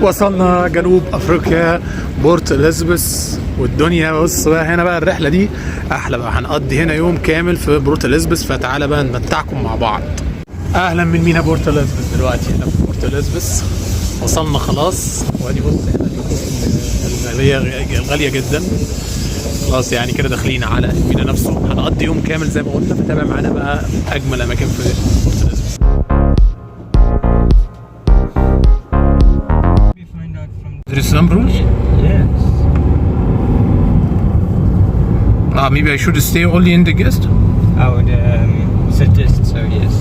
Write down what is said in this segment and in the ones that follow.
وصلنا جنوب افريقيا بورت اليزابيث، والدنيا بص بقى هنا بقى الرحله دي احلى بقى. هنقضي هنا يوم كامل في بورت اليزابيث، فتعالى بقى نمتعكم مع بعض. اهلا من مينا بورت اليزابيث. دلوقتي هنا في بورت اليزابيث وصلنا خلاص، وادي بص هنا الغاليه جدا. خلاص يعني كده داخلين على المينا نفسه. هنقضي يوم كامل زي ما قلنا، فتابع معانا بقى اجمل اماكن في بورت اليزابيث. There is some rules? Yes. Maybe I should stay only in the guest? I would suggest so, yes.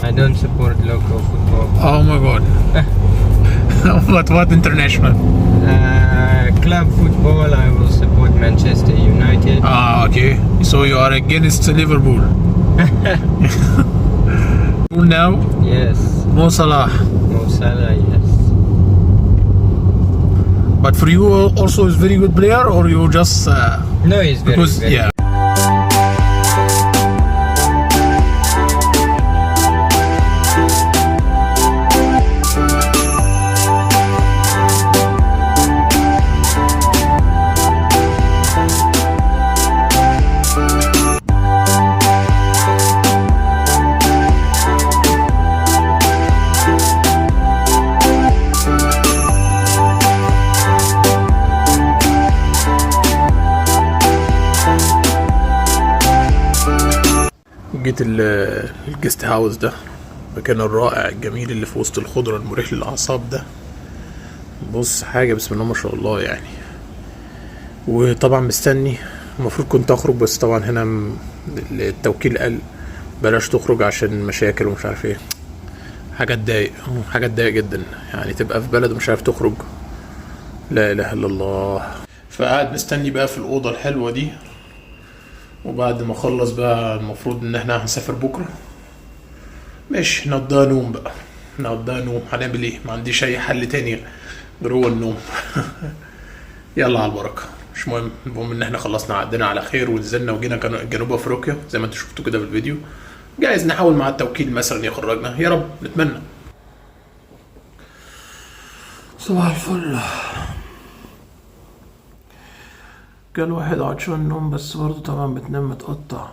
I don't support local football. Oh my god. What international? Club football, I will support Manchester United. Okay. So you are against Liverpool. Now? Yes. Mo Salah. Mo Salah, yes. But for you also is very good player, or you just No, he's very because good. yeah. جيت الجست هاوس ده، المكان الرائع الجميل اللي في وسط الخضرة المريح للأعصاب ده. بص حاجة بسم الله ما شاء الله يعني. وطبعا مستني، المفروض كنت أخرج بس طبعا هنا التوكيل قال بلاش تخرج عشان مشاكل ومش عارف ايه. حاجة تضايق جدا يعني، تبقى في بلد ومش عارف تخرج. لا إله إلا الله. فقاعد مستني بقى في الأوضة الحلوة دي، وبعد ما اخلص بقى المفروض ان احنا هنسافر بكره. ماشي نقضيها نوم بقى، هنعمل ايه؟ ما عنديش اي حل تاني غير هو النوم. يلا على البركه، مش مهم. المهم ان احنا خلصنا عدينا على خير ونزلنا وجينا جنوب افريقيا زي ما انتوا شفتوا كده في الفيديو. جايز نحاول مع التوكيل مثلا يخرجنا، يا رب نتمنى. صباح الفل. كان واحد عطشان نوم، بس برضه طبعا بتنام متقطع،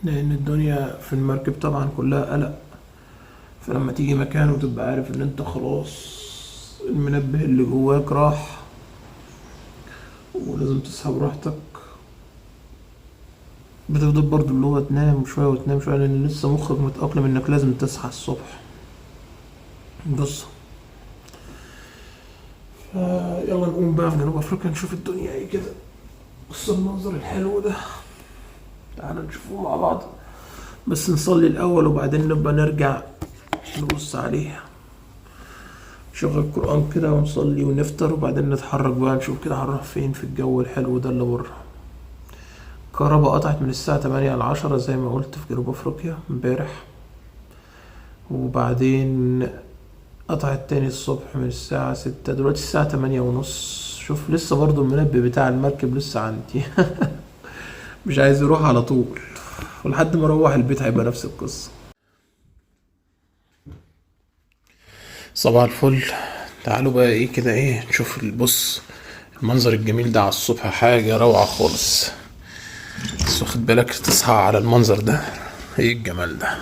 لان الدنيا في المركب طبعا كلها قلق. فلما تيجي مكان وتبقى عارف ان انت خلاص المنبه اللي جواك راح ولازم تصحى براحتك، بتفضل برضه اللي هو تنام شوية وتنام شوية، لان لسه مخك متأقلم انك لازم تصحى الصبح. بص يلا نقوم بقى في جنوب افريقيا نشوف الدنيا ايه كده. بص المنظر الحلو ده، تعالى نشوفه مع بعض. بس نصلي الاول وبعدين نبقى نرجع نبص عليه. نشغل القرآن كده ونصلي ونفطر وبعدين نتحرك بقى نشوف كده هنروح فين في الجو الحلو ده اللي بره. الكهرباء قطعت من الساعة 8 ل 10 زي ما قلت في جنوب افريقيا امبارح، وبعدين قطعت تاني الصبح من الساعة 6. دلوقتي الساعة 8:30. شوف لسه برضو المنبه بتاع المركب لسه عندي. مش عايز يروح على طول، ولحد ما اروح البيت هيبقى نفس القصة. صباح الفل. تعالوا بقى ايه كده ايه نشوف. بص المنظر الجميل ده على الصبح حاجة روعة خالص. بس واخد بالك تصحى على المنظر ده، ايه الجمال ده،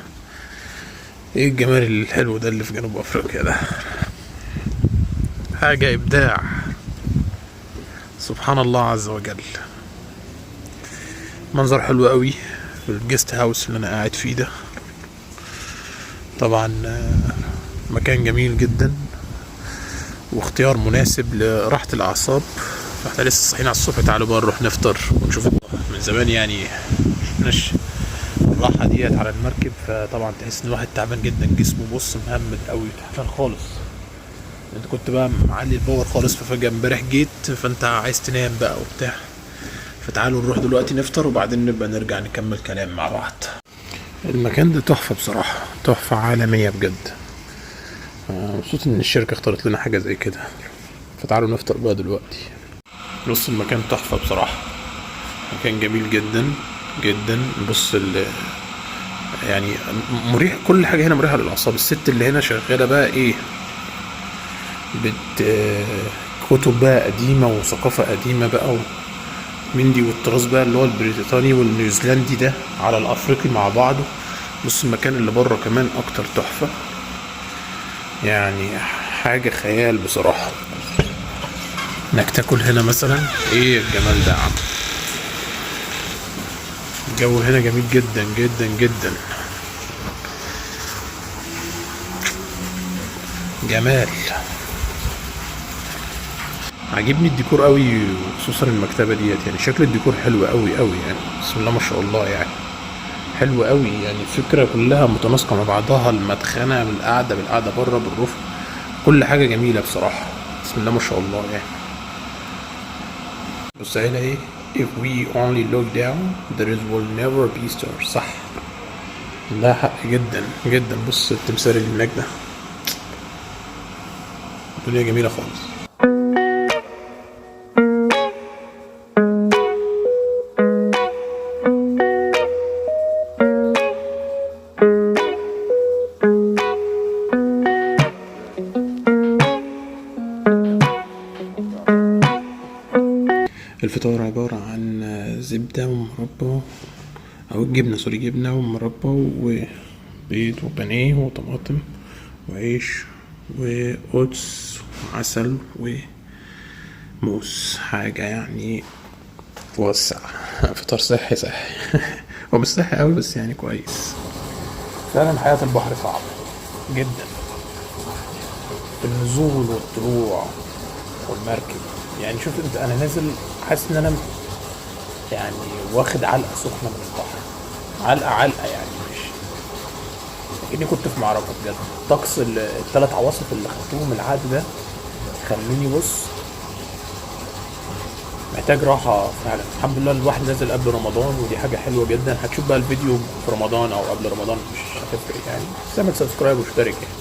ايه الجمال الحلو ده اللي في جنوب افريقيا ده. حاجة ابداع، سبحان الله عز وجل. منظر حلو قوي في الجست هاوس اللي انا قاعد فيه ده. طبعا مكان جميل جدا واختيار مناسب لراحة الاعصاب. فاحنا لسه صاحيين على الصبح، تعالوا بقى نروح نفطر ونشوف من زمان يعني مشفناش الراحة ديت على المركب. فطبعا تحس ان الواحد تعبان جدا، جسمه بص مهمد قوي، تعبان خالص. انت كنت بقى معلي الباور خالص، ففجأة امبارح جيت فانت عايز تنام بقى وبتاع. فتعالوا نروح دلوقتي نفطر وبعدين نبقى نرجع نكمل كلام مع بعض. المكان ده تحفة بصراحة، تحفة عالمية بجد. مبسوط ان الشركة اختارت لنا حاجة زي كده. فتعالوا نفطر بقى دلوقتي. بص المكان تحفة بصراحة، مكان جميل جدا جدا. بص يعني مريح، كل حاجة هنا مريحة للأعصاب. الست اللي هنا شغالة بقى ايه، كتب بقى قديمة وثقافة قديمة بقى من دي، والتراث بقى اللي هو البريطاني والنيوزيلندي ده على الأفريقي مع بعضه. بص المكان اللي بره كمان أكتر تحفة، يعني حاجة خيال بصراحة. انك تاكل هنا مثلا، ايه الجمال ده يا عم. الجو هنا جميل جدا جدا جدا، جمال. عجبني الديكور قوي، وخصوصا المكتبة ديت. يعني شكل الديكور حلو قوي قوي، يعني بسم الله ما شاء الله، يعني حلو قوي. يعني الفكرة كلها متناسقة مع بعضها، المدخنة بالقعدة بره بالرفق، كل حاجة جميلة بصراحة، بسم الله ما شاء الله يعني. بص هنا ايه، if we only look down there will never be stars. صح، ده حق جدا جدا. بص التمثال اللي هناك ده، الدنيا جميلة خالص. الفطار عبارة عن زبدة ومربى، أو جبنة، سوري، جبنة ومربى وبيض وبانيه وطماطم وعيش وقدس وعسل وموز. حاجة يعني توسع. فطار صحي صحي. هو مش صحي قوي بس يعني كويس. فعلا حياة البحر صعبة جدا، النزول والطلوع والمركب. يعني شوف انت، انا نازل حاسس ان انا يعني واخد علقة سخنة من البحر، علقة يعني، مش لكني كنت في معركة بجد. طقس الثلاث عواصف اللي خدتهم العاد ده خلوني بص محتاج راحة فعلا. الحمد لله الواحد نازل قبل رمضان، ودي حاجة حلوة جدا. هتشوف بقى الفيديو في رمضان او قبل رمضان مش هتفرق يعني، بس اعمل سبسكرايب واشترك. يعني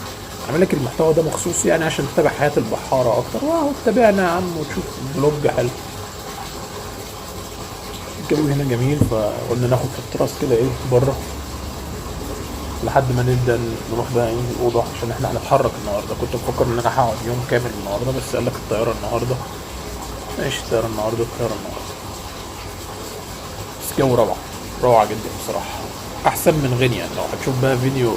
عامل لك المحتوى ده مخصوص يعني عشان تتابع حياة البحارة اكتر. واو تابعنا يا عم وتشوف فلوج حلو. الجو هنا جميل، فقلنا ناخد في التراس كده ايه بره لحد ما نبدا نروح بقى ايه الاوضه، عشان احنا هنتحرك النهارده. كنت بفكر ان انا هقعد يوم كامل النهارده، بس قال لك الطياره النهارده ماشي، الطياره النهارده. بس جو روعه روعه جدا بصراحه، احسن من غينيا. لو هتشوف بقى فيديو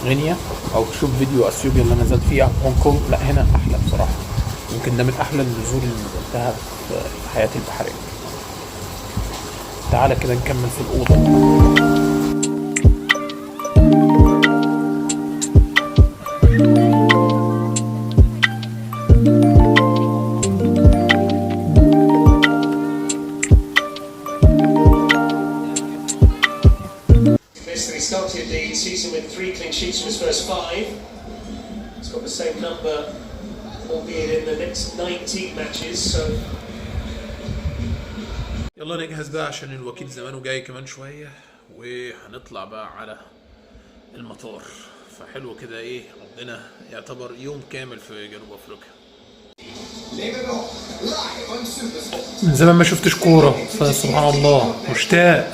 غينيا او تشوف فيديو اثيوبيا اللي انا نزلت فيها هونج كونج، لا هنا احلى بصراحه. يمكن ده من احلى النزول اللي نزلتها في حياتي البحريه. تعالى كده نكمل في الأوضة. Basically started the season with 3 clean sheets from his first 5. He's got the same number, albeit in the next 19 matches, so يلا نجهز بقى عشان الوكيل زمانه جاي كمان شوية، وهنطلع بقى على المطار. فحلو كده ايه، قضينا يعتبر يوم كامل في جنوب افريقيا. من زمان ما شفتش كورة، فسبحان الله مشتاق.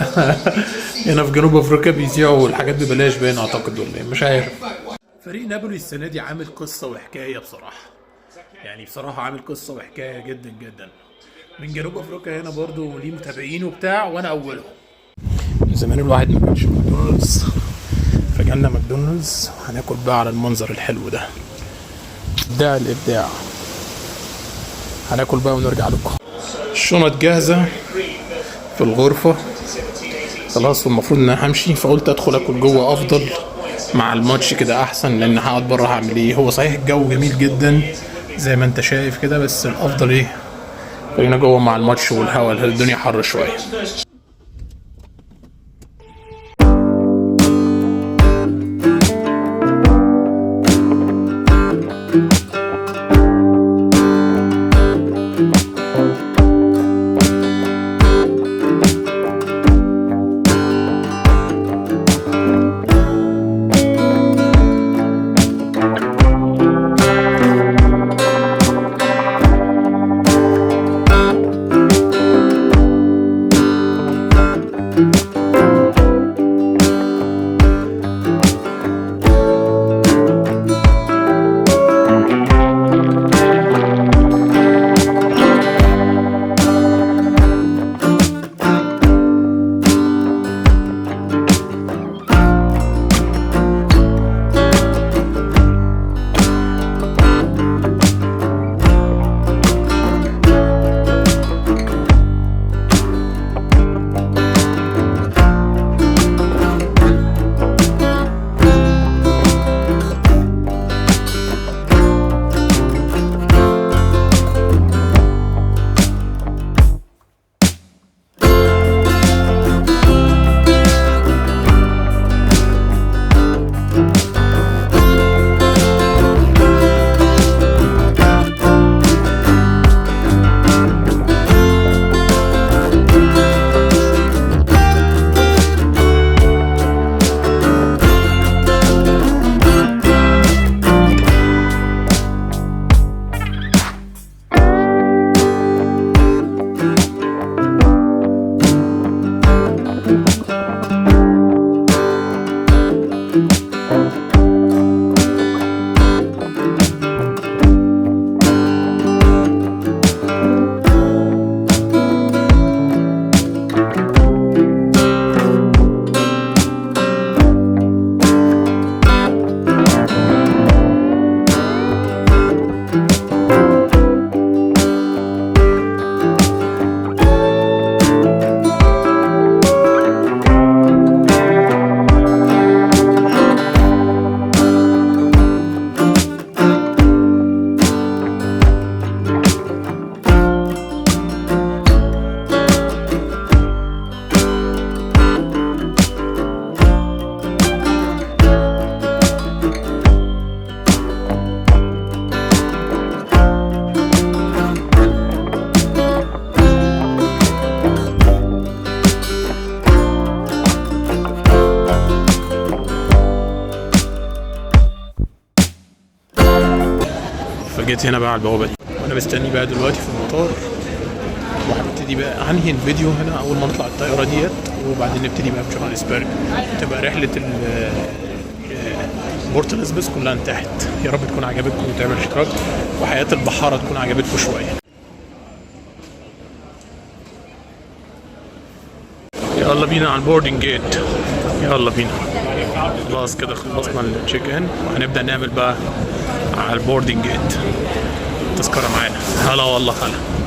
هنا في جنوب افريقيا بيذيعوا الحاجات ببلاش باين اعتقد، ولا ايه مش عارف. فريق نابولي السنة دي عامل قصة وحكاية بصراحة، يعني بصراحة عامل قصة وحكاية جدا جدا. من جنوب افريقيا هنا برضو ليه متابعين وبتاع، وانا اولهم. من زمان الواحد ما كانش ماكدونالدز، فجالنا ماكدونالدز. هناكل بقى على المنظر الحلو ده. ابداع الابداع. هناكل بقى ونرجع لكم. الشنط جاهزة في الغرفة خلاص، والمفروض ان انا همشي، فقلت ادخل اكل جوه افضل مع الماتش كده احسن، لان هقعد بره هعمل ايه؟ هو صحيح الجو جميل جدا زي ما انت شايف كده، بس الافضل ايه؟ خلينا جوه مع الماتش والهوا، الدنيا حر شويه. فجيت هنا بقى على البوابه دي، وانا مستني بقى دلوقتي في المطار، وهبتدي بقى هنهي الفيديو هنا اول ما نطلع الطياره ديت، وبعدين نبتدي بقى في جوهانسبرج. تبقى رحله بورت اليزابيث كلها انتهت. يا رب تكون عجبتكم وتعمل اشتراك، وحياه البحاره تكون عجبتكم شويه. يلا بينا على البوردنج جيت، يلا بينا. خلاص كده خلصنا التشيك ان، وهنبدا نعمل بقى على البوردنج جيت. تذكره معانا. هلا والله هلا.